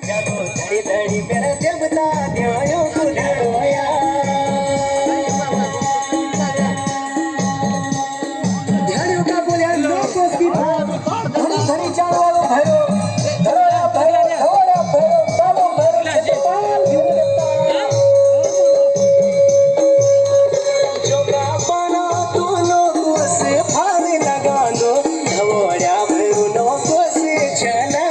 तड़ी तड़ी मेरा देवता ध्यायो कुलरोया ध्यायो का बोले नो कोसकी धरी धरी चावलो भरो धरा भरो धरा भरो बालो भरो पाल जो का पाना तू नो से फाने लगा दो धवोड़ा भरो नो को से चला